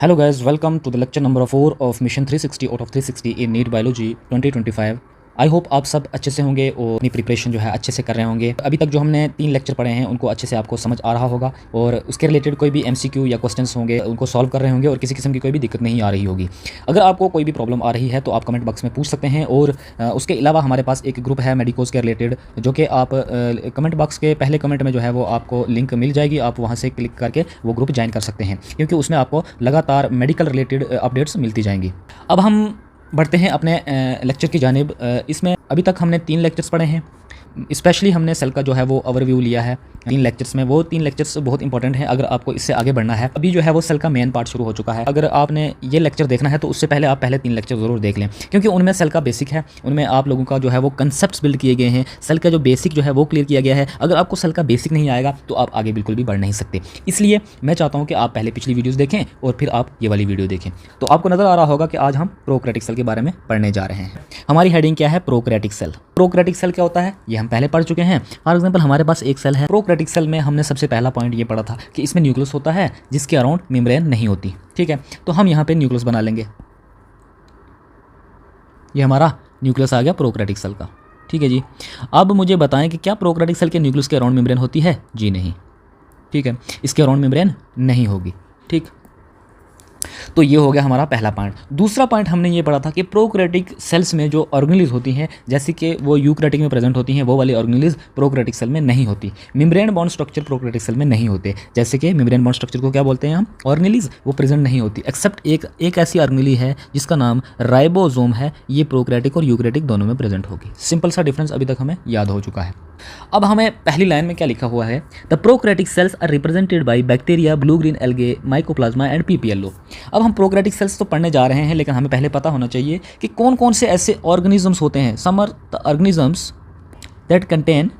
Hello guys, welcome to the lecture number 4 of Mission 360 out of 360 in NEET Biology 2025। I hope आप सब अच्छे से होंगे और अपनी प्रिपरेशन जो है अच्छे से कर रहे होंगे। अभी तक जो हमने 3 लेक्चर पढ़े हैं उनको अच्छे से आपको समझ आ रहा होगा और उसके रिलेटेड कोई भी MCQ या क्वेश्चंस होंगे उनको सॉल्व कर रहे होंगे और किसी किस्म की कोई भी दिक्कत नहीं आ रही होगी। अगर आपको कोई भी प्रॉब्लम आ रही है तो आप कमेंट बॉक्स में पूछ सकते हैं और उसके अलावा हमारे पास एक ग्रुप है मेडिकोज के रिलेटेड, जो कि आप कमेंट बॉक्स के पहले कमेंट में जो है वो आपको लिंक मिल जाएगी। आप वहाँ से क्लिक करके वो ग्रुप ज्वाइन कर सकते हैं क्योंकि उसमें आपको लगातार मेडिकल रिलेटेड अपडेट्स मिलती जाएंगी। अब हम बढ़ते हैं अपने लेक्चर की जानिब। इसमें अभी तक हमने 3 लेक्चर्स पढ़े हैं। स्पेशली हमने सेल का जो है वो ओवरव्यू लिया है 3 लेक्चर्स में। वो 3 लेक्चर्स बहुत इंपॉर्टेंट हैं अगर आपको इससे आगे बढ़ना है। अभी जो है वो सेल का मेन पार्ट शुरू हो चुका है। अगर आपने ये लेक्चर देखना है तो उससे पहले आप पहले 3 लेक्चर ज़रूर देख लें क्योंकि उनमें सेल का बेसिक है, उनमें आप लोगों का जो है वो कंसेप्ट्स बिल्ड किए गए हैं। सेल का जो बेसिक जो है वो क्लियर किया गया है। अगर आपको सेल का बेसिक नहीं आएगा तो आप आगे बिल्कुल भी बढ़ नहीं सकते। इसलिए मैं चाहता हूँ कि आप पहले पिछली वीडियोज़ देखें और फिर आप ये वाली वीडियो देखें। तो आपको नज़र आ रहा होगा कि आज हम प्रोकैरियोटिक सेल के बारे में पढ़ने जा रहे हैं। हमारी हेडिंग क्या है? Prokaryotic cell. प्रोकैरियोटिक सेल क्या होता है ये हम पहले पढ़ चुके हैं। फॉर एग्जांपल हमारे पास एक सेल है। प्रोकैरियोटिक सेल में हमने सबसे पहला पॉइंट ये पढ़ा था कि इसमें न्यूक्लियस होता है जिसके अराउंड मेम्ब्रेन नहीं होती। ठीक है, तो हम यहाँ पे न्यूक्लियस बना लेंगे। ये हमारा न्यूक्लियस आ गया प्रोकैरियोटिक सेल का। ठीक है जी, अब मुझे बताएं कि क्या प्रोकैरियोटिक सेल के न्यूक्लियस के अराउंड मेम्ब्रेन होती है? जी नहीं। ठीक है, इसके अराउंड मेम्ब्रेन नहीं होगी। ठीक, तो ये हो गया हमारा पहला पॉइंट। दूसरा पॉइंट हमने ये पढ़ा था कि प्रोकैरियोटिक सेल्स में जो ऑर्गेनेल्स होती हैं जैसे कि वो यूकैरियोटिक में प्रेजेंट होती हैं, वो वाली ऑर्गेनेल्स प्रोकैरियोटिक सेल में नहीं होती। Membrane bound structure prokaryotic cell में नहीं होते। जैसे कि मेम्ब्रेन बॉन्ड स्ट्रक्चर को क्या बोलते हैं हम? ऑर्गेनेल्स। वो प्रेजेंट नहीं होती एक्सेप्ट एक ऐसी ऑर्गेनेल है जिसका नाम राइबोसोम है। ये प्रोकैरियोटिक और यूकैरियोटिक दोनों में प्रेजेंट होगी। सिंपल सा डिफरेंस अभी तक हमें याद हो चुका है। अब हमें पहली लाइन में क्या लिखा हुआ है? The prokaryotic cells are represented by bacteria, blue green algae, mycoplasma and PPLO. अब हम प्रोकैरियोटिक सेल्स तो पढ़ने जा रहे हैं लेकिन हमें पहले पता होना चाहिए कि कौन कौन से ऐसे ऑर्गेनिजम्स होते हैं। Some are the organisms that contain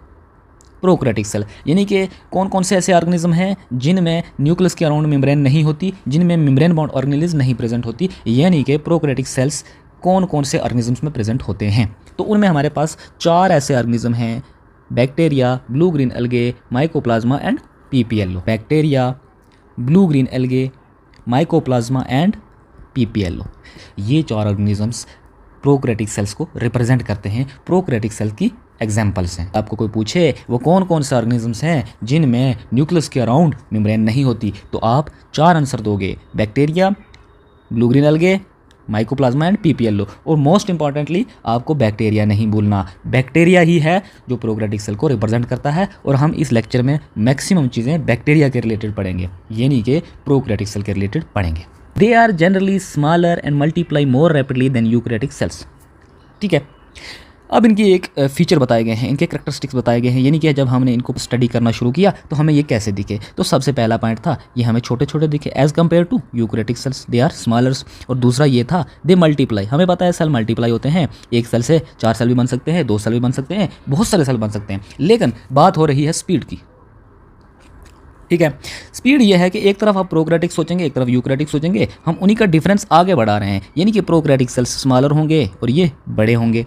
prokaryotic cell, यानी कि कौन कौन से ऐसे ऑर्गेनिज्म हैं जिनमें न्यूक्लियस के अराउंड मेम्ब्रेन नहीं होती, जिनमें मेम्ब्रेन बाउंड ऑर्गेनेल्स नहीं प्रेजेंट होती। यानी कि प्रोकैरियोटिक सेल्स कौन कौन से ऑर्गेनिजम्स में प्रेजेंट होते हैं। तो उनमें हमारे पास 4 ऐसे ऑर्गेनिज्म हैं: bacteria, blue green algae, mycoplasma and PPLO. Bacteria, blue green algae, mycoplasma and PPLO, ये 4 ऑर्गेनिजम्स प्रोकैरियोटिक सेल्स को रिप्रेजेंट करते हैं। प्रोकैरियोटिक सेल की एग्जाम्पल्स हैं। आपको कोई पूछे वो कौन कौन से ऑर्गेनिजम्स हैं जिनमें न्यूक्लियस के अराउंड मेम्ब्रेन नहीं होती, तो आप 4 आंसर दोगे: bacteria, blue green algae, mycoplasma and PPLO. और मोस्ट इंपॉर्टेंटली आपको बैक्टीरिया नहीं भूलना। बैक्टीरिया ही है जो प्रोकैरियोटिक सेल को रिप्रेजेंट करता है और हम इस लेक्चर में मैक्सिमम चीज़ें बैक्टीरिया के रिलेटेड पढ़ेंगे, यानी कि प्रोकैरियोटिक सेल के रिलेटेड पढ़ेंगे। They are generally smaller and multiply more rapidly than eukaryotic cells. ठीक है, अब इनकी एक फीचर बताए गए हैं, इनके करैक्टरिस्टिक्स बताए गए हैं, यानी कि जब हमने इनको स्टडी करना शुरू किया तो हमें ये कैसे दिखे। तो सबसे पहला पॉइंट था ये हमें छोटे छोटे दिखे as compare to eukaryotic cells, they are smallers. और दूसरा ये था दे मल्टीप्लाई। हमें पता है सेल मल्टीप्लाई होते हैं, एक सेल से 4 सेल भी बन सकते हैं, 2 सेल भी बन सकते हैं, बहुत सारे सेल बन सकते हैं। लेकिन बात हो रही है स्पीड की। ठीक है, स्पीड ये है कि एक तरफ आप प्रोकैरियोटिक सोचेंगे, एक तरफ यूकैरियोटिक सोचेंगे, हम उन्हीं का डिफरेंस आगे बढ़ा रहे हैं। यानी कि प्रोकैरियोटिक सेल्स स्मॉलर होंगे और ये बड़े होंगे।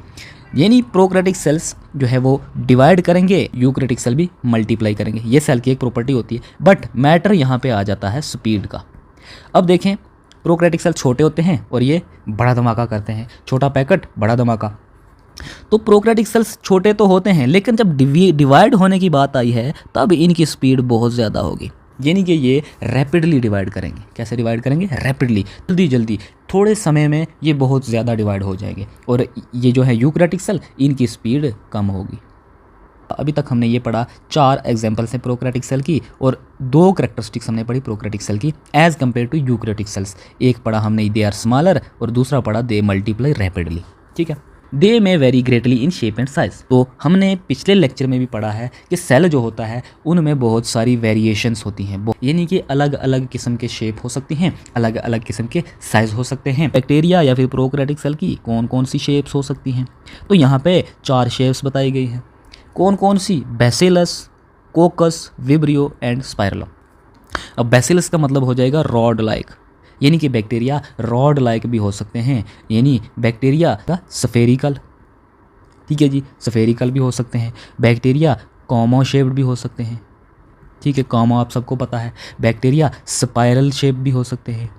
यानी प्रोकैरियोटिक सेल्स जो है वो डिवाइड करेंगे, यूकैरियोटिक सेल भी मल्टीप्लाई करेंगे। ये सेल की एक प्रॉपर्टी होती है। बट मैटर यहाँ पे आ जाता है स्पीड का। अब देखें, प्रोकैरियोटिक सेल छोटे होते हैं और ये बड़ा धमाका करते हैं। छोटा पैकेट, बड़ा धमाका। तो प्रोकैरियोटिक सेल्स छोटे तो होते हैं लेकिन जब डिवाइड होने की बात आई है तब इनकी स्पीड बहुत ज़्यादा होगी। यानी कि ये रैपिडली डिवाइड करेंगे। कैसे डिवाइड करेंगे? रैपिडली, जल्दी जल्दी, थोड़े समय में ये बहुत ज़्यादा डिवाइड हो जाएंगे। और ये जो है यूकैरियोटिक सेल, इनकी स्पीड कम होगी। अभी तक हमने ये पढ़ा 4 एग्जाम्पल्स हैं प्रोकैरियोटिक सेल की और 2 करैक्टरिस्टिक्स हमने पढ़ी प्रोकैरियोटिक सेल की as compare to eukaryotic cells. एक पढ़ा हमने दे आर स्मॉलर और दूसरा पढ़ा दे मल्टीप्लाई रैपिडली। ठीक है, दे में very greatly in shape and size. तो हमने पिछले लेक्चर में भी पढ़ा है कि सेल जो होता है उनमें बहुत सारी वेरिएशंस होती हैं, यानी कि अलग अलग किस्म के शेप हो सकती हैं, अलग अलग किस्म के साइज हो सकते हैं। बैक्टीरिया या फिर प्रोकैरियोटिक सेल की कौन कौन सी शेप्स हो सकती हैं? तो यहाँ पे 4 शेप्स बताई गई हैं। कौन कौन सी? Bacillus, coccus, vibrio and spirillum. अब बैसिलस का मतलब हो जाएगा रॉड लाइक, यानी कि बैक्टीरिया रॉड लाइक भी हो सकते हैं, यानी बैक्टीरिया का स्फेरिकल। ठीक है जी, स्फेरिकल भी हो सकते हैं। बैक्टीरिया कॉमो शेप्ड भी हो सकते हैं। ठीक है, कॉमो आप सबको पता है। बैक्टीरिया स्पाइरल शेप भी हो सकते हैं।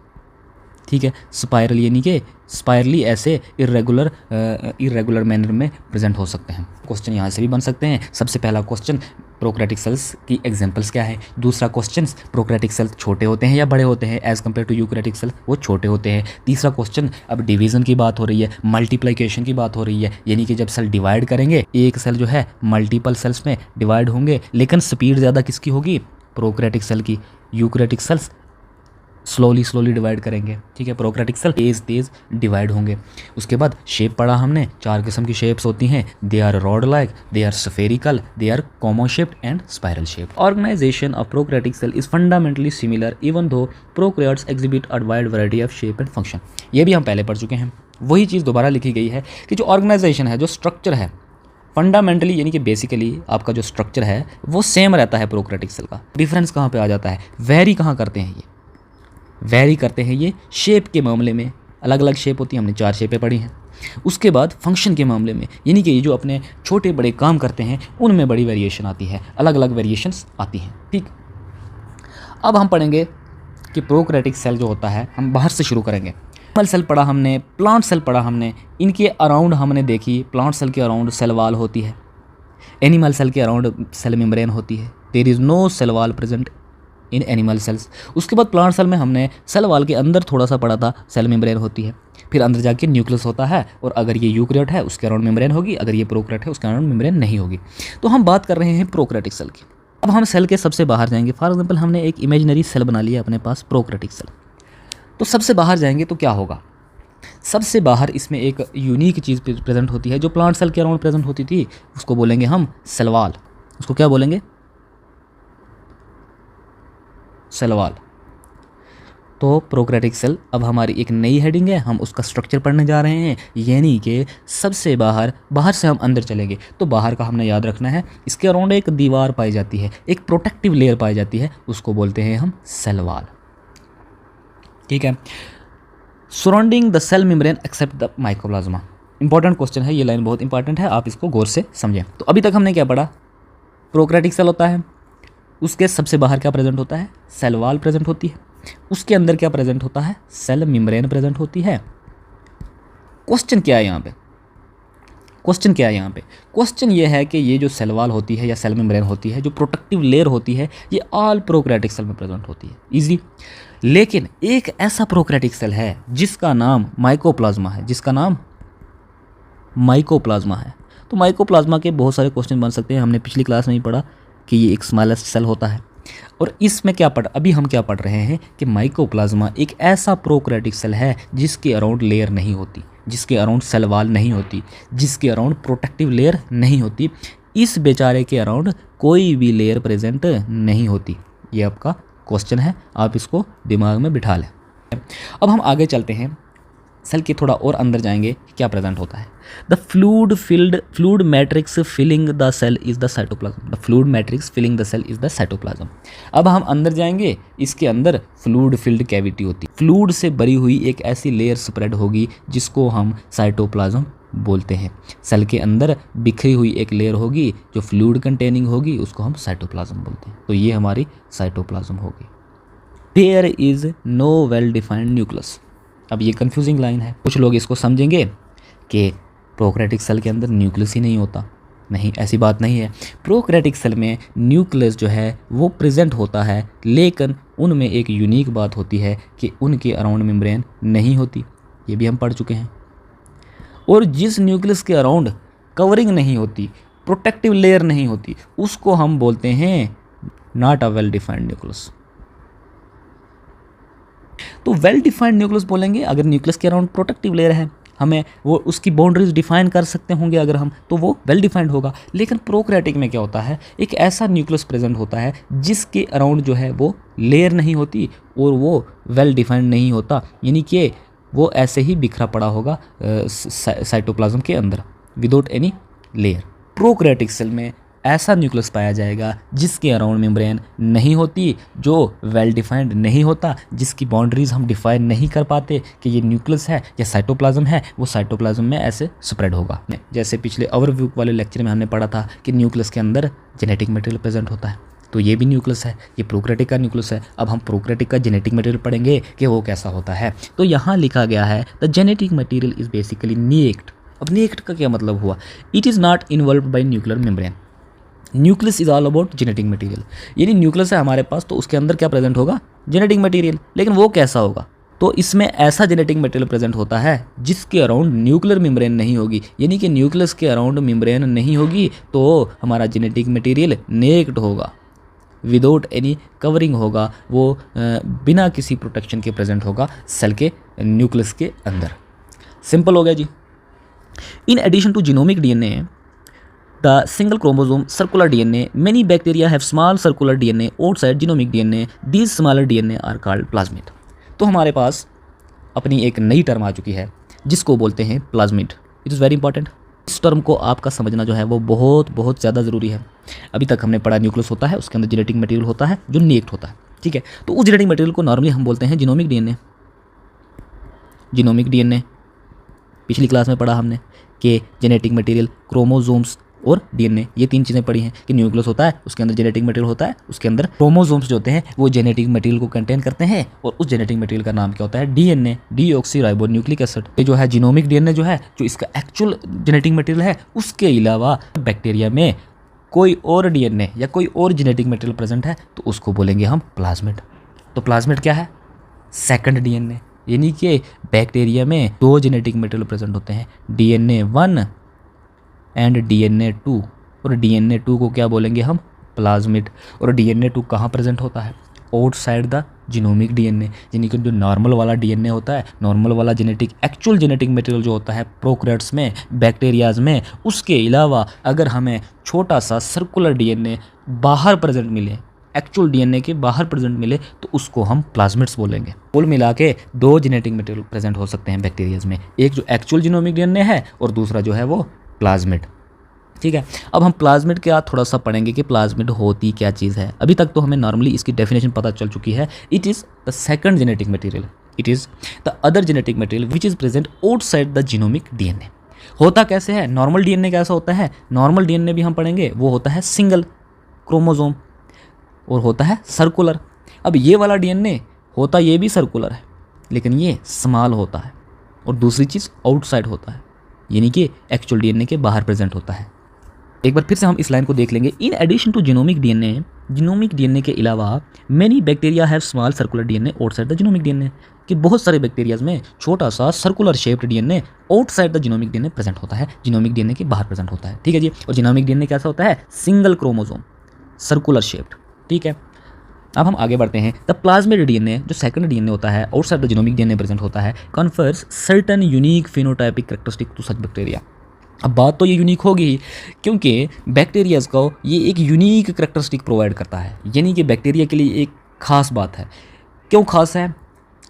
ठीक है। स्पाइरल यानी कि स्पायरली ऐसे इरेगुलर मैनर में प्रेजेंट हो सकते हैं। क्वेश्चन यहाँ से भी बन सकते हैं। सबसे पहला क्वेश्चन, प्रोकैरियोटिक सेल्स की एग्जांपल्स क्या है। दूसरा क्वेश्चन, प्रोकैरियोटिक सेल्स छोटे होते हैं या बड़े होते हैं as compare to eukaryotic cell, वो छोटे होते हैं। तीसरा क्वेश्चन, अब डिवीजन की बात हो रही है, मल्टीप्लिकेशन की बात हो रही है, यानी कि जब सेल डिवाइड करेंगे, एक सेल जो है मल्टीपल सेल्स में डिवाइड होंगे, लेकिन स्पीड ज़्यादा किसकी होगी, प्रोकैरियोटिक सेल की। यूकैरियोटिक सेल्स स्लोली डिवाइड करेंगे, ठीक है। प्रोकैरियोटिक सेल तेज डिवाइड होंगे। उसके बाद शेप पढ़ा हमने, 4 किस्म की शेप्स होती हैं। They are rod like, they are spherical, they are comma shaped and spiral shape. Organization of prokaryotic cell is fundamentally similar even though prokaryotes exhibit a wide variety of shape and function. ये भी हम पहले पढ़ चुके हैं। वही चीज़ दोबारा लिखी गई है कि जो ऑर्गेनाइजेशन है, जो स्ट्रक्चर है, फंडामेंटली यानी कि बेसिकली आपका जो स्ट्रक्चर है वो सेम रहता है प्रोकैरियोटिक सेल का। डिफरेंस कहाँ पे आ जाता है, वेरी कहाँ करते हैं, ये वेरी करते हैं ये शेप के मामले में। अलग अलग शेप होती हैं, हमने 4 शेपें पढ़ी हैं। उसके बाद फंक्शन के मामले में, यानी कि ये जो अपने छोटे बड़े काम करते हैं उनमें बड़ी वेरिएशन आती है, अलग अलग वेरिएशंस आती हैं, ठीक। अब हम पढ़ेंगे कि प्रोकैरियोटिक सेल जो होता है, हम बाहर से शुरू करेंगे। एनिमल सेल पढ़ा हमने, प्लांट सेल पढ़ा हमने, इनके अराउंड हमने देखी, प्लांट सेल के अराउंड सेल वाल होती है, एनिमल सेल के अराउंड सेल मेम्ब्रेन होती है। There is no cell wall present in animal cells. उसके बाद प्लांट सेल में हमने सेल वाल के अंदर थोड़ा सा पढ़ा था, सेल मेम्ब्रेन होती है, फिर अंदर जाके न्यूक्लियस होता है, और अगर ये यूकैरियोट है उसके अराउंड मेम्ब्रेन होगी, अगर ये प्रोकैरियोट है उसके अराउंड मेम्ब्रेन नहीं होगी। तो हम बात कर रहे हैं प्रोकैरियोटिक सेल की। अब हम सेल के सबसे बाहर जाएंगे। फॉर एग्जाम्पल हमने एक इमेजिनरी सेल बना लिया अपने पास, प्रोकैरियोटिक सेल। तो सबसे बाहर जाएंगे तो क्या होगा, सबसे बाहर इसमें एक यूनिक चीज़ प्रेजेंट होती है जो प्लांट सेल के अराउंड प्रेजेंट होती थी, उसको बोलेंगे हम सेल वाल। उसको क्या बोलेंगे, सेल वाल। तो प्रोकैरियोटिक सेल अब हमारी एक नई हेडिंग है, हम उसका स्ट्रक्चर पढ़ने जा रहे हैं, यानी कि सबसे बाहर से हम अंदर चलेंगे। तो बाहर का हमने याद रखना है, इसके अराउंड एक दीवार पाई जाती है, एक प्रोटेक्टिव लेयर पाई जाती है, उसको बोलते हैं हम सेल वाल, ठीक है। Surrounding the cell membrane except the mycoplasma. Important question है, ये लाइन बहुत इंपॉर्टेंट है, आप इसको गौर से समझें। तो अभी तक हमने क्या पढ़ा, प्रोकैरियोटिक सेल होता है, उसके सबसे बाहर क्या प्रेजेंट होता है, सेल वाल प्रेजेंट होती है, उसके अंदर क्या प्रेजेंट होता है, सेल मेम्ब्रेन प्रेजेंट होती है। क्वेश्चन क्या है यहाँ पे, क्वेश्चन ये है कि ये जो सेल वाल होती है या सेल मेम्ब्रेन होती है, जो प्रोटेक्टिव लेयर होती है, ये ऑल प्रोकैरियोटिक सेल में प्रेजेंट होती है, इजी। लेकिन एक ऐसा प्रोकैरियोटिक सेल है जिसका नाम माइकोप्लाज्मा है, तो माइकोप्लाज्मा के बहुत सारे क्वेश्चन बन सकते हैं। हमने पिछली क्लास में ही पढ़ा कि ये एक स्मॉलेस्ट सेल होता है, और इसमें अभी हम क्या पढ़ रहे हैं कि माइकोप्लाज्मा एक ऐसा प्रोकैरियोटिक सेल है जिसके अराउंड लेयर नहीं होती, जिसके अराउंड सेल वाल नहीं होती, जिसके अराउंड प्रोटेक्टिव लेयर नहीं होती। इस बेचारे के अराउंड कोई भी लेयर प्रेजेंट नहीं होती। ये आपका क्वेश्चन है, आप इसको दिमाग में बिठा लें। अब हम आगे चलते हैं, सेल के थोड़ा और अंदर जाएंगे, क्या प्रेजेंट होता है। The fluid matrix filling the cell is the cytoplasm. The fluid matrix filling the cell is the cytoplasm. अब हम अंदर जाएंगे, इसके अंदर फ्लूइड फिल्ड कैविटी होती है, फ्लूइड से भरी हुई एक ऐसी लेयर स्प्रेड होगी जिसको हम साइटोप्लाज्म बोलते हैं। सेल के अंदर बिखरी हुई एक लेयर होगी जो फ्लूइड कंटेनिंग होगी, उसको हम साइटोप्लाज्म बोलते हैं। तो ये हमारी साइटोप्लाज्म होगी। There is no well defined nucleus. अब ये कंफ्यूजिंग लाइन है, कुछ लोग इसको समझेंगे कि प्रोकैरियोटिक सेल के अंदर न्यूक्लियस ही नहीं होता। नहीं, ऐसी बात नहीं है। प्रोकैरियोटिक सेल में न्यूक्लियस जो है वो प्रेजेंट होता है, लेकिन उनमें एक यूनिक बात होती है कि उनके अराउंड मेम्ब्रेन नहीं होती। ये भी हम पढ़ चुके हैं। और जिस न्यूक्लियस के अराउंड कवरिंग नहीं होती, प्रोटेक्टिव लेयर नहीं होती, उसको हम बोलते हैं not a well defined nucleus. तो वेल डिफाइंड न्यूक्लियस बोलेंगे अगर न्यूक्लियस के अराउंड प्रोटेक्टिव लेयर है, हमें वो उसकी बाउंड्रीज डिफाइन कर सकते होंगे अगर हम, तो वो वेल डिफाइंड होगा। लेकिन प्रोकैरियोटिक में क्या होता है, एक ऐसा न्यूक्लियस प्रेजेंट होता है जिसके अराउंड जो है वो लेयर नहीं होती और वो वेल डिफाइंड नहीं होता, यानी कि वो ऐसे ही बिखरा पड़ा होगा साइटोप्लाज्म के अंदर without any layer. Prokaryotic cell में ऐसा न्यूक्लियस पाया जाएगा जिसके अराउंड मेम्ब्रेन नहीं होती, जो वेल डिफाइंड नहीं होता, जिसकी बाउंड्रीज हम डिफाइन नहीं कर पाते कि ये न्यूक्लियस है या साइटोप्लाज्म है, वो साइटोप्लाज्म में ऐसे स्प्रेड होगा। जैसे पिछले ओवरव्यू वाले लेक्चर में हमने पढ़ा था कि न्यूक्लियस के अंदर जेनेटिक मटेरियल प्रेजेंट होता है। तो ये भी न्यूक्लियस है, ये प्रोकैरियोटिक का न्यूक्लियस है। अब हम प्रोकैरियोटिक का जेनेटिक मटेरियल पढ़ेंगे कि वो कैसा होता है। तो यहाँ लिखा गया है the genetic material is basically naked. अब नेक्ड का क्या मतलब हुआ? It is not involve by nuclear membrane. Nucleus is all about genetic material, यानी न्यूक्लियस है हमारे पास तो उसके अंदर क्या प्रेजेंट होगा? Genetic material. लेकिन वो कैसा होगा? तो इसमें ऐसा जेनेटिक मटेरियल प्रेजेंट होता है जिसके अराउंड न्यूक्लियर मेम्ब्रेन नहीं होगी, यानी कि न्यूक्लियस के अराउंड मेम्ब्रेन नहीं होगी तो हमारा जेनेटिक मटेरियल नेक्ड होगा, विदाउट एनी कवरिंग होगा, वो बिना किसी प्रोटेक्शन के प्रेजेंट होगा सेल के न्यूक्लियस के अंदर। सिंपल हो गया जी। In addition to genomic DNA the single chromosome circular DNA many bacteria have small circular DNA outside genomic DNA, these smaller DNA are called plasmid. तो हमारे पास अपनी एक नई टर्म आ चुकी है जिसको बोलते हैं plasmid. It is very important. इस टर्म को आपका समझना जो है वो बहुत बहुत ज़्यादा ज़रूरी है। अभी तक हमने पढ़ा न्यूक्लियस होता है, उसके अंदर जेनेटिक मटेरियल होता है जो नेक्ड होता है, ठीक है। तो उस जेनेटिक मटेरियल को नॉर्मली हम बोलते हैं जीनोमिक डीएनए। जीनोमिक डीएनए पिछली क्लास में पढ़ा हमने कि जेनेटिक मटेरियल, क्रोमोसोम्स और डीएनए, ये तीन चीज़ें पढ़ी हैं कि न्यूक्लियस होता है, उसके अंदर जेनेटिक मटेरियल होता है, उसके अंदर क्रोमोसोम्स जो होते हैं वो जेनेटिक मटेरियल को कंटेन करते हैं, और उस जेनेटिक मटेरियल का नाम क्या होता है? DNA, deoxyribonucleic acid. ये जो है जीनोमिक डीएनए जो है, जो इसका एक्चुअल जेनेटिक मटेरियल है, उसके अलावा बैक्टीरिया में कोई और डीएनए या कोई और जेनेटिक मटेरियल प्रेजेंट है तो उसको बोलेंगे हम प्लाज्मिड। तो प्लाज्मिड क्या है? सेकंड डीएनए, यानी कि बैक्टीरिया में दो जेनेटिक मटेरियल प्रेजेंट होते हैं, डीएनए 1 एंड डीएनए 2, और डीएनए 2 को क्या बोलेंगे हम? प्लाज्मिड। और डीएनए 2 कहाँ प्रेजेंट होता है? आउटसाइड द जीनोमिक डीएनए, यानी कि जो नॉर्मल वाला डीएनए होता है, नॉर्मल वाला जेनेटिक एक्चुअल जेनेटिक मटेरियल जो होता है प्रोकैरियोट्स में, बैक्टीरियाज में, उसके अलावा अगर हमें छोटा सा सर्कुलर डीएनए बाहर प्रेजेंट मिले, एक्चुअल डीएनए के बाहर प्रेजेंट मिले, तो उसको हम प्लाज्मिड्स बोलेंगे। कुल मिला के दो जेनेटिक मटेरियल प्रेजेंट हो सकते हैं बैक्टीरियाज में, एक जो एक्चुअल जीनोमिक डीएनए है और दूसरा जो है वो प्लाज्मिड, ठीक है। अब हम प्लाज्मिड के थोड़ा सा पढ़ेंगे कि प्लाज्मिड होती क्या चीज़ है। अभी तक तो हमें नॉर्मली इसकी डेफिनेशन पता चल चुकी है। It is the second genetic material, it is the other genetic material which is present outside the genomic DNA. होता कैसे है? नॉर्मल डीएनए कैसा होता है? नॉर्मल डीएनए भी हम पढ़ेंगे, वो होता है सिंगल क्रोमोसोम और होता है सर्कुलर। अब ये वाला डीएनए होता ये भी सर्कुलर है, लेकिन ये स्मॉल होता है, और दूसरी चीज़ आउटसाइड होता है, यानी कि एक्चुअल डीएनए के बाहर प्रेजेंट होता है। एक बार फिर से हम इस लाइन को देख लेंगे। In addition to genomic DNA के अलावा many bacteria have small circular DNA outside the genomic DNA, कि बहुत सारे बैक्टीरियाज में छोटा सा circular shaped DNA outside the genomic DNA present होता है, जीनोमिक डीएनए के बाहर प्रेजेंट होता है, ठीक है जी। और जीनोमिक डीएनए कैसा होता है? सिंगल क्रोमोसोम, सर्कुलर शेप्ड, ठीक है। अब हम आगे बढ़ते हैं। द प्लाज्मिड डीएनए जो सेकंड डीएनए होता है, outside the genomic DNA present होता है, confers certain unique phenotypic characteristic to such bacteria. अब बात तो ये यूनिक होगी ही, क्योंकि बैक्टीरियाज को ये एक यूनिक कैरेक्टरिस्टिक प्रोवाइड करता है, यानी कि बैक्टीरिया के लिए एक खास बात है। क्यों खास है?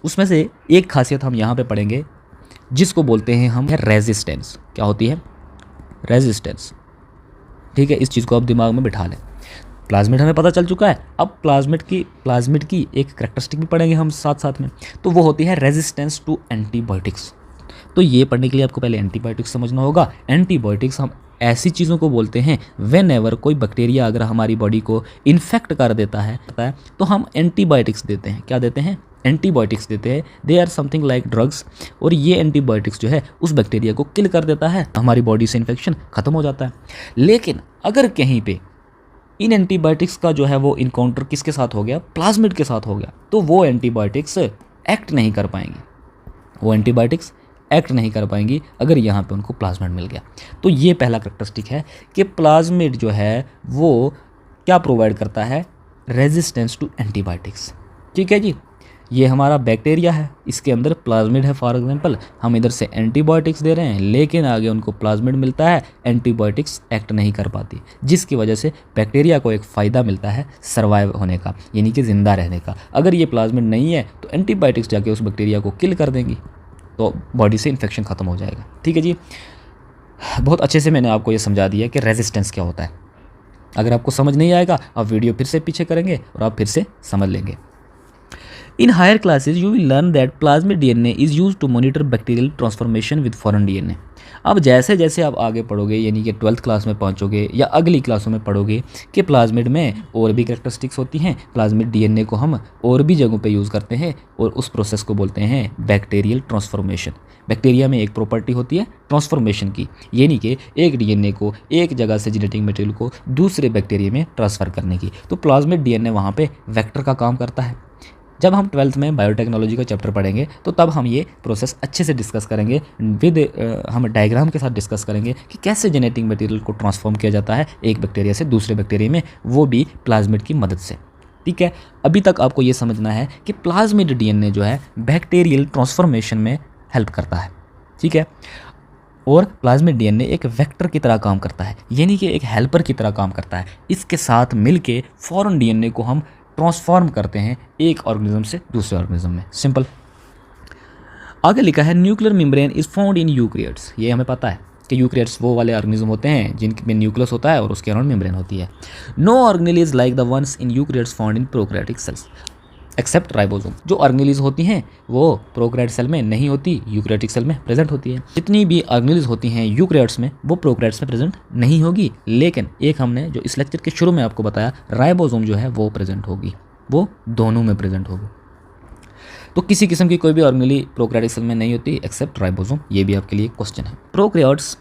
उसमें से एक खासियत हम यहाँ पे पढ़ेंगे जिसको बोलते हैं हम रेजिस्टेंस। क्या होती है? रेजिस्टेंस, ठीक है। इस चीज़ को आप दिमाग में बिठा लें। प्लाज्मिड हमें पता चल चुका है, अब प्लाज्मिड की एक कैरेक्टरिस्टिक भी पढ़ेंगे हम साथ साथ में, तो वो होती है रेजिस्टेंस टू एंटीबायोटिक्स। तो ये पढ़ने के लिए आपको पहले एंटीबायोटिक्स समझना होगा। एंटीबायोटिक्स हम ऐसी चीज़ों को बोलते हैं वेन एवर कोई बैक्टीरिया अगर हमारी बॉडी को इन्फेक्ट कर देता है तो हम एंटीबायोटिक्स देते हैं। क्या देते हैं? एंटीबायोटिक्स देते हैं। They are something like drugs, और ये एंटीबायोटिक्स जो है उस बैक्टीरिया को किल कर देता है, हमारी बॉडी से इन्फेक्शन खत्म हो जाता है। लेकिन अगर कहीं पे इन एंटीबायोटिक्स का जो है वो इनकाउंटर किसके साथ हो गया? प्लाज्मिड के साथ हो गया, तो वो एंटीबायोटिक्स एक्ट नहीं कर पाएंगी, वो एंटीबायोटिक्स एक्ट नहीं कर पाएंगी अगर यहाँ पे उनको प्लाज्मिड मिल गया। तो ये पहला कैरेक्टरिस्टिक है कि प्लाज्मिड जो है वो क्या प्रोवाइड करता है? रेजिस्टेंस टू एंटीबायोटिक्स, ठीक है जी। ये हमारा बैक्टीरिया है, इसके अंदर प्लाज्मिड है। फॉर एग्जांपल हम इधर से एंटीबायोटिक्स दे रहे हैं, लेकिन आगे उनको प्लाज्मिड मिलता है, एंटीबायोटिक्स एक्ट नहीं कर पाती, जिसकी वजह से बैक्टीरिया को एक फ़ायदा मिलता है सर्वाइव होने का, यानी कि ज़िंदा रहने का। अगर ये प्लाज्मिड नहीं है तो एंटीबायोटिक्स जाके उस बैक्टीरिया को किल कर देंगी, तो बॉडी से इन्फेक्शन ख़त्म हो जाएगा, ठीक है जी। बहुत अच्छे से मैंने आपको ये समझा दिया कि रेजिस्टेंस क्या होता है। अगर आपको समझ नहीं आएगा आप वीडियो फिर से पीछे करेंगे और आप फिर से समझ लेंगे। In higher classes, you will learn that plasmid DNA is used to monitor bacterial transformation with foreign DNA. अब जैसे जैसे आप आगे पढ़ोगे, यानी कि 12th क्लास में पहुंचोगे या अगली क्लासों में पढ़ोगे कि प्लाज्मिड में और भी कैरेक्टरिस्टिक्स होती हैं, प्लाज्मिड डीएनए को हम और भी जगहों पे यूज़ करते हैं और उस प्रोसेस को बोलते हैं बैक्टीरियल ट्रांसफॉर्मेशन। बैक्टीरिया में एक प्रॉपर्टी होती है ट्रांसफॉर्मेशन की, यानी कि एक डीएनए को एक जगह से जेनेटिक मटेरियल को दूसरे बैक्टीरिया में ट्रांसफ़र करने की। तो प्लाज्मिड डीएनए वहाँ पे वेक्टर का काम करता है। जब हम 12th में बायोटेक्नोलॉजी का चैप्टर पढ़ेंगे तो तब हम ये प्रोसेस अच्छे से डिस्कस करेंगे हम डायग्राम के साथ डिस्कस करेंगे कि कैसे जेनेटिक मटेरियल को ट्रांसफॉर्म किया जाता है एक बैक्टीरिया से दूसरे बैक्टीरिया में, वो भी प्लाज्मिड की मदद से। ठीक है, अभी तक आपको ये समझना है कि प्लाज्मिड डीएनए जो है बैक्टीरियल ट्रांसफॉर्मेशन में हेल्प करता है। ठीक है, और प्लाज्मिड डीएनए एक वेक्टर की तरह काम करता है, यानी कि एक हेल्पर की तरह काम करता है। इसके साथ मिलके फॉरेन डीएनए को हम ट्रांसफॉर्म करते हैं एक ऑर्गेनिज्म से दूसरे ऑर्गेनिज्म में। सिंपल। आगे लिखा है nuclear membrane is found in eukaryotes. ये हमें पता है कि यूकैरियोट्स वो वाले ऑर्गेनिज्म होते हैं जिनमें न्यूक्लियस होता है और उसके अराउंड मेम्ब्रेन होती है। No organelle is like the ones in eukaryotes found in prokaryotic cells except ribosome. जो ऑर्गेनेल्स होती हैं वो प्रोकैरियोटिक सेल में नहीं होती, यूकैरियोटिक सेल में प्रेजेंट होती है। जितनी भी ऑर्गेनेल्स होती हैं यूकैरियोट्स में वो प्रोकैरियोट्स में प्रेजेंट नहीं होगी, लेकिन एक हमने जो इस लेक्चर के शुरू में आपको बताया राइबोसोम जो है वो प्रेजेंट होगी, वो दोनों में प्रेजेंट होगी। तो किसी किस्म की कोई भी ऑर्गेनेली प्रोकैरियोटिक सेल में नहीं होती एक्सेप्ट राइबोसोम। ये भी आपके लिए क्वेश्चन है। Prokaryotes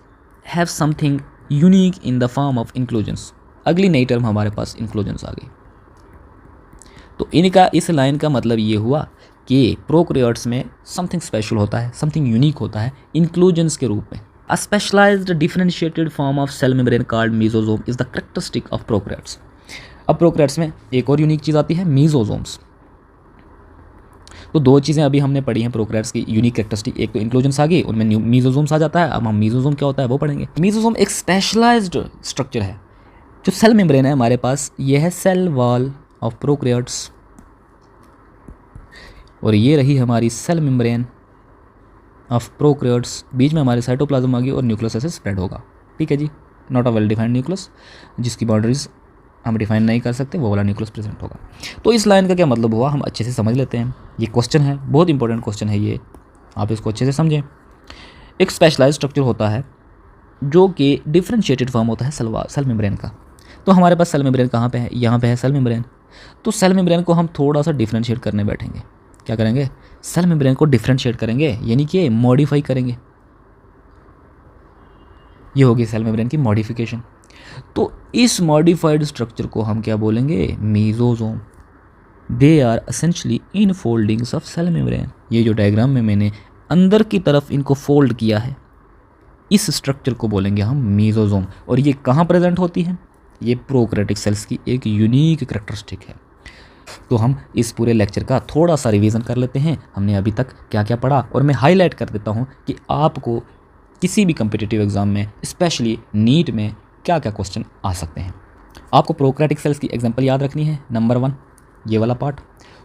have something unique in the form of inclusions. अगली नई टर्म हमारे पास इंक्लूजन्स आ गई। तो इनका इस लाइन का मतलब ये हुआ कि प्रोकैरियोट्स में समथिंग स्पेशल होता है, समथिंग यूनिक होता है इंक्लूजन्स के रूप में। A specialised differentiated form of cell membrane called mesosome is the characteristic of prokaryotes. अब प्रोकैरियोट्स में एक और यूनिक चीज़ आती है मीसोसोम्स। तो दो चीज़ें अभी हमने पढ़ी हैं प्रोकैरियोट्स की यूनिक कैरेक्टरिस्टिक, एक तो इंक्लूजन्स आ गई, उनमें मीसोसोम्स आ जाता है। अब हम मीसोसोम क्या होता है वो पढ़ेंगे। मीसोसोम एक स्पेशलाइज्ड स्ट्रक्चर है। जो सेल मेम्ब्रेन है हमारे पास, ये है सेल वॉल ऑफ प्रोकैरियोट्स, और ये रही हमारी सेल मेम्ब्रेन ऑफ प्रोकैरियोट्स। बीच में हमारे साइटोप्लाज्म आ गई और न्यूक्लियस ऐसे स्प्रेड होगा। ठीक है जी, not a well defined nucleus, जिसकी बाउंड्रीज हम डिफाइन नहीं कर सकते, वो वाला न्यूक्लियस प्रेजेंट होगा। तो इस लाइन का क्या मतलब हुआ हम अच्छे से समझ लेते हैं। ये क्वेश्चन है, बहुत इंपॉर्टेंट क्वेश्चन है ये, आप इसको अच्छे से समझें। एक स्पेशलाइज्ड स्ट्रक्चर होता है जो कि डिफरेंशिएटेड फॉर्म होता है सेल मेम्ब्रेन का। तो हमारे पास सेल मेम्ब्रेन कहाँ पे है? यहाँ पे है सेल मेम्ब्रेन। तो सेल मेम्ब्रेन को हम थोड़ा सा डिफरेंशिएट करने बैठेंगे। क्या करेंगे? सेल मेम्ब्रेन को डिफरेंशिएट करेंगे, यानी कि मॉडिफाई करेंगे। ये होगी सेल मेम्ब्रेन की मॉडिफिकेशन। तो इस मॉडिफाइड स्ट्रक्चर को हम क्या बोलेंगे? Mesosome. They are essentially infoldings of cell membrane. ये जो डायग्राम में मैंने अंदर की तरफ इनको फोल्ड किया है, इस स्ट्रक्चर को बोलेंगे हम मीसोसोम। और ये कहाँ प्रेजेंट होती है? ये प्रोकैरियोटिक सेल्स की एक यूनिक कैरेक्टरिस्टिक है। तो हम इस पूरे लेक्चर का थोड़ा सा रिवीजन कर लेते हैं, हमने अभी तक क्या क्या पढ़ा, और मैं हाईलाइट कर देता हूँ कि आपको किसी भी कम्पिटिटिव एग्जाम में, स्पेशली नीट में, क्या क्या क्वेश्चन आ सकते हैं। आपको प्रोकैरियोटिक सेल्स की एग्जांपल याद रखनी है, नंबर 1 ये वाला पार्ट।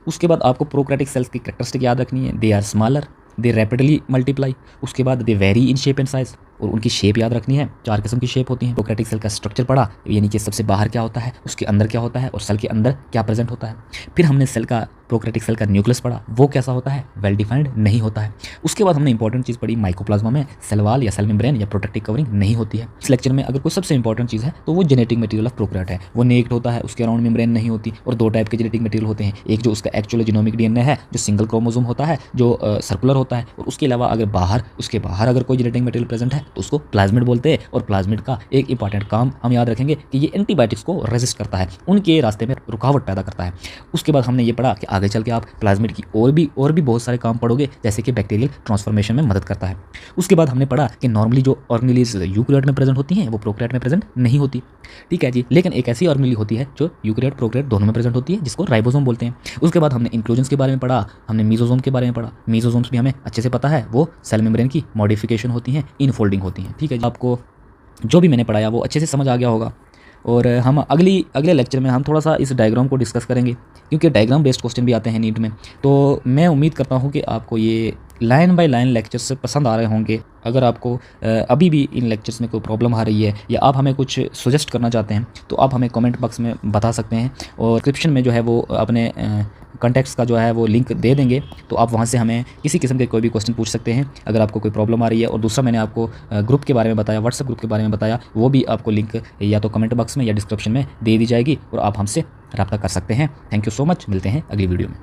उसके बाद आपको प्रोकैरियोटिक सेल्स की कैरेक्टरिस्टिक याद रखनी है, they are smaller, they rapidly multiply. उसके बाद they vary in shape and size, और उनकी शेप याद रखनी है। 4 किस्म की शेप होती हैं। प्रोकैरियोटिक सेल का स्ट्रक्चर पढ़ा, यानी कि सबसे बाहर क्या होता है, उसके अंदर क्या होता है, और सेल के अंदर क्या प्रेजेंट होता है। फिर हमने सेल का प्रोकैरियोटिक सेल का न्यूक्लियस पढ़ा, वो कैसा होता है, वेल डिफाइंड नहीं होता है। उसके बाद हमने इंपॉर्टेंट चीज़ पढ़ी, माइकोप्लाज्मा में सेल वॉल या सेल मेम्ब्रेन या प्रोटेक्टिव कवरिंग नहीं होती है। इस लेक्चर में अगर कोई सबसे इंपॉर्टेंट चीज़ है तो वो जेनेटिक मटेरियल ऑफ प्रोकैरियोट है। वो नेक्ड होता है, उसके अराउंड मेम्ब्रेन नहीं होती। और 2 टाइप के जेनेटिक मटेरियल होते हैं, एक जो उसका एक्चुअल जीनोमिक डीएनए है जो सिंगल क्रोमोसोम होता है, जो सर्कुलर होता है, और उसके अलावा अगर उसके बाहर अगर कोई जेनेटिक मटेरियल प्रेजेंट है तो उसको प्लाज्मिड बोलते हैं। और प्लाज्मिड का एक इंपॉर्टेंट काम हम याद रखेंगे कि ये एंटीबायोटिक्स को रेजिस्ट करता है, उनके रास्ते में रुकावट पैदा करता है। उसके बाद हमने ये पढ़ा कि आगे चल के आप प्लाज्मिड की और भी बहुत सारे काम पढ़ोगे, जैसे कि बैक्टीरियल ट्रांसफॉर्मेशन में मदद करता है। उसके बाद हमने पढ़ा कि नॉर्मली जो ऑर्गेनेल्स यूकैरियोट में प्रेजेंट होती हैं वो प्रोकैरियोट में प्रेजेंट नहीं होती। ठीक है जी, लेकिन एक ऐसी ऑर्गेनेल होती है जो यूकैरियोट प्रोकैरियोट दोनों में प्रेजेंट होती है, जिसको राइबोसोम बोलते हैं। उसके बाद हमने इंक्लूजन्स के बारे में पढ़ा, हमने मीसोसोम के बारे में पढ़ा। मीसोसोम्स भी हमें अच्छे से पता है, वो सेल मेम्ब्रेन की मॉडिफिकेशन होती हैं, इनफोल्डिंग होती हैं। ठीक है, आपको जो भी मैंने पढ़ाया वो अच्छे से समझ आ गया होगा। और हम अगले लेक्चर में हम थोड़ा सा इस डायग्राम को डिस्कस करेंगे, क्योंकि डायग्राम बेस्ड क्वेश्चन भी आते हैं नीट में। तो मैं उम्मीद करता हूँ कि आपको ये लाइन बाय लाइन लेक्चर्स पसंद आ रहे होंगे, अगर आपको अभी भी इन लेक्चर्स में कोई प्रॉब्लम आ रही है या आप हमें कुछ सजेस्ट करना चाहते हैं तो आप हमें कमेंट बॉक्स में बता सकते हैं, और डिस्क्रिप्शन में जो है वो अपने कॉन्टैक्ट्स का जो है वो लिंक दे देंगे, तो आप वहाँ से हमें किसी किस्म के कोई भी क्वेश्चन पूछ सकते हैं अगर आपको कोई प्रॉब्लम आ रही है। और दूसरा मैंने आपको ग्रुप के बारे में बताया, व्हाट्सएप ग्रुप के बारे में बताया, वो भी आपको लिंक या तो कमेंट बॉक्स में या डिस्क्रिप्शन में दे दी जाएगी और आप हमसे रब्ता कर सकते हैं। थैंक यू सो मच, मिलते हैं अगली वीडियो में।